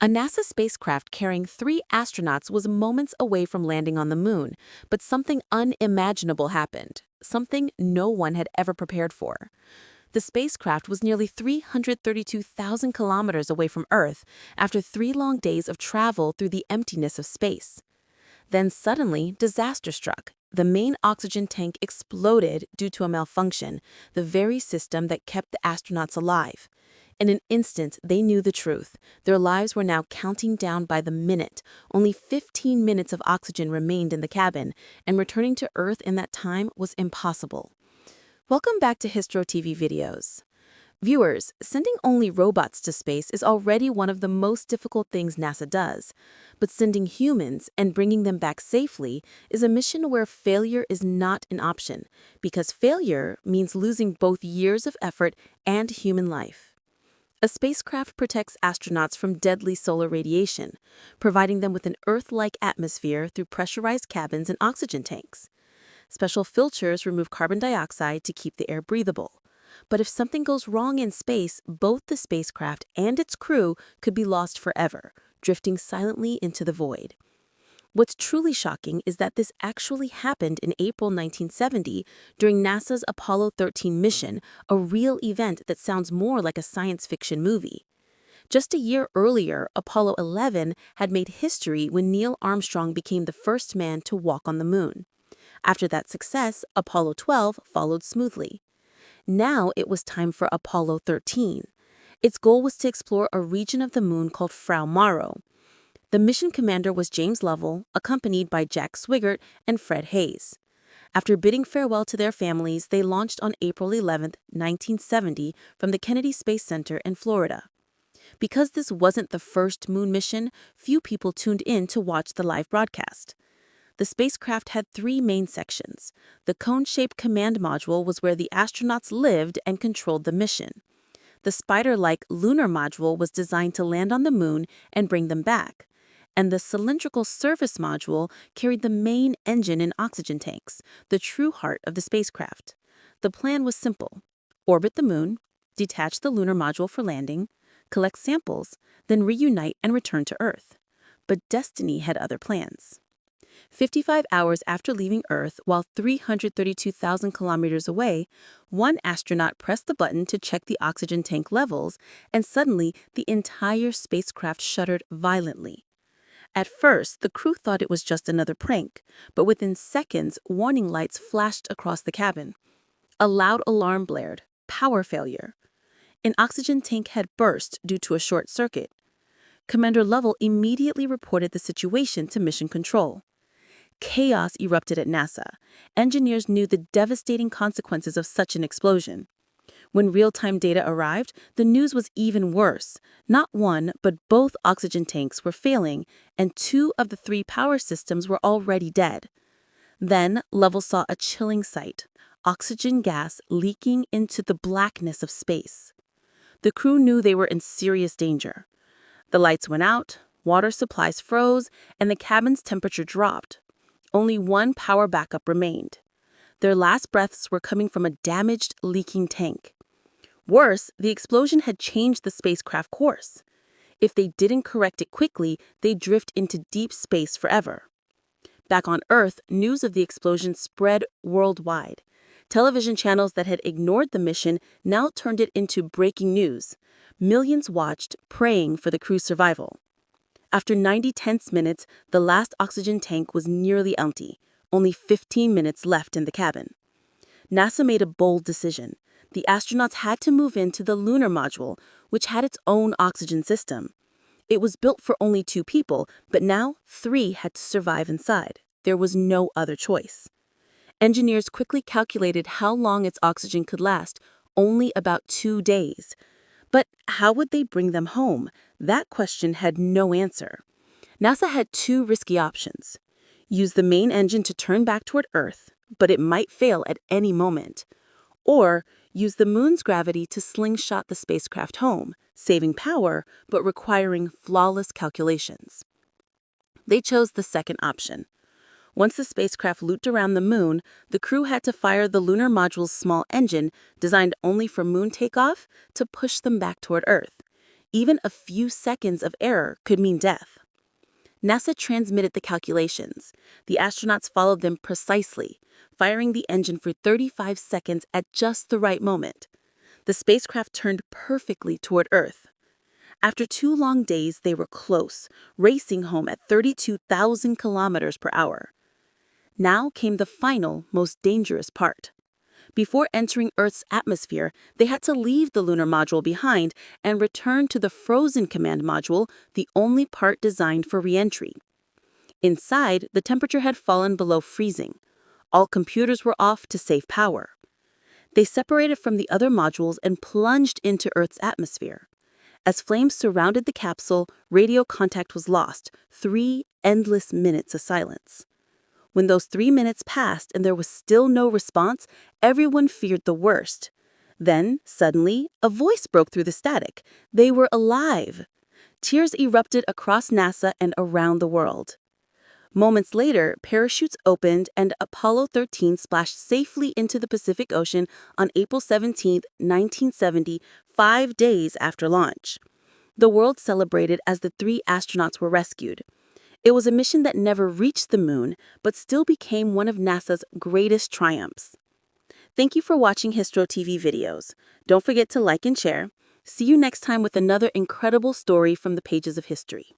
A NASA spacecraft carrying 3 astronauts was moments away from landing on the moon, but something unimaginable happened, something no one had ever prepared for. The spacecraft was nearly 332,000 kilometers away from Earth after 3 long days of travel through the emptiness of space. Then suddenly, disaster struck. The main oxygen tank exploded due to a malfunction, the very system that kept the astronauts alive. In an instant, they knew the truth. Their lives were now counting down by the minute. Only 15 minutes of oxygen remained in the cabin, and returning to Earth in that time was impossible. Welcome back to Histro TV videos. Viewers, sending only robots to space is already one of the most difficult things NASA does. But sending humans and bringing them back safely is a mission where failure is not an option, because failure means losing both years of effort and human life. A spacecraft protects astronauts from deadly solar radiation, providing them with an Earth-like atmosphere through pressurized cabins and oxygen tanks. Special filters remove carbon dioxide to keep the air breathable. But if something goes wrong in space, both the spacecraft and its crew could be lost forever, drifting silently into the void. What's truly shocking is that this actually happened in April 1970 during NASA's Apollo 13 mission, a real event that sounds more like a science fiction movie. Just a year earlier, Apollo 11 had made history when Neil Armstrong became the first man to walk on the moon. After that success, Apollo 12 followed smoothly. Now it was time for Apollo 13. Its goal was to explore a region of the moon called Frau Maro. The mission commander was James Lovell, accompanied by Jack Swigert and Fred Hayes. After bidding farewell to their families, they launched on April 11, 1970, from the Kennedy Space Center in Florida. Because this wasn't the first moon mission, few people tuned in to watch the live broadcast. The spacecraft had 3 main sections. The cone-shaped command module was where the astronauts lived and controlled the mission. The spider-like lunar module was designed to land on the moon and bring them back. And the cylindrical service module carried the main engine and oxygen tanks, the true heart of the spacecraft. The plan was simple: orbit the moon, detach the lunar module for landing, collect samples, then reunite and return to Earth. But destiny had other plans. 55 hours after leaving Earth, while 332,000 kilometers away, one astronaut pressed the button to check the oxygen tank levels, and suddenly the entire spacecraft shuddered violently. At first, the crew thought it was just another prank, but within seconds, warning lights flashed across the cabin. A loud alarm blared: power failure. An oxygen tank had burst due to a short circuit. Commander Lovell immediately reported the situation to Mission Control. Chaos erupted at NASA. Engineers knew the devastating consequences of such an explosion. When real-time data arrived, the news was even worse. Not one, but both oxygen tanks were failing, and 2 of the 3 power systems were already dead. Then, Lovell saw a chilling sight: oxygen gas leaking into the blackness of space. The crew knew they were in serious danger. The lights went out, water supplies froze, and the cabin's temperature dropped. Only one power backup remained. Their last breaths were coming from a damaged, leaking tank. Worse, the explosion had changed the spacecraft course. If they didn't correct it quickly, they'd drift into deep space forever. Back on Earth, news of the explosion spread worldwide. Television channels that had ignored the mission now turned it into breaking news. Millions watched, praying for the crew's survival. After 90 tense minutes, the last oxygen tank was nearly empty, only 15 minutes left in the cabin. NASA made a bold decision. The astronauts had to move into the lunar module, which had its own oxygen system. It was built for only 2 people, but now 3 had to survive inside. There was no other choice. Engineers quickly calculated how long its oxygen could last: only about 2 days. But how would they bring them home? That question had no answer. NASA had 2 risky options: use the main engine to turn back toward Earth, but it might fail at any moment, or use the moon's gravity to slingshot the spacecraft home, saving power but requiring flawless calculations. They chose the second option. Once the spacecraft looped around the moon, the crew had to fire the lunar module's small engine, designed only for moon takeoff, to push them back toward Earth. Even a few seconds of error could mean death. NASA transmitted the calculations. The astronauts followed them precisely, firing the engine for 35 seconds at just the right moment. The spacecraft turned perfectly toward Earth. After 2 long days, they were close, racing home at 32,000 kilometers per hour. Now came the final, most dangerous part. Before entering Earth's atmosphere, they had to leave the lunar module behind and return to the frozen command module, the only part designed for re-entry. Inside, the temperature had fallen below freezing. All computers were off to save power. They separated from the other modules and plunged into Earth's atmosphere. As flames surrounded the capsule, radio contact was lost. 3 endless minutes of silence. When those 3 minutes passed and there was still no response, everyone feared the worst. Then, suddenly, a voice broke through the static. They were alive. Tears erupted across NASA and around the world. Moments later, parachutes opened and Apollo 13 splashed safely into the Pacific Ocean on April 17, 1970, 5 days after launch. The world celebrated as the 3 astronauts were rescued. It was a mission that never reached the moon, but still became one of NASA's greatest triumphs. Thank you for watching Histro TV videos. Don't forget to like and share. See you next time with another incredible story from the pages of history.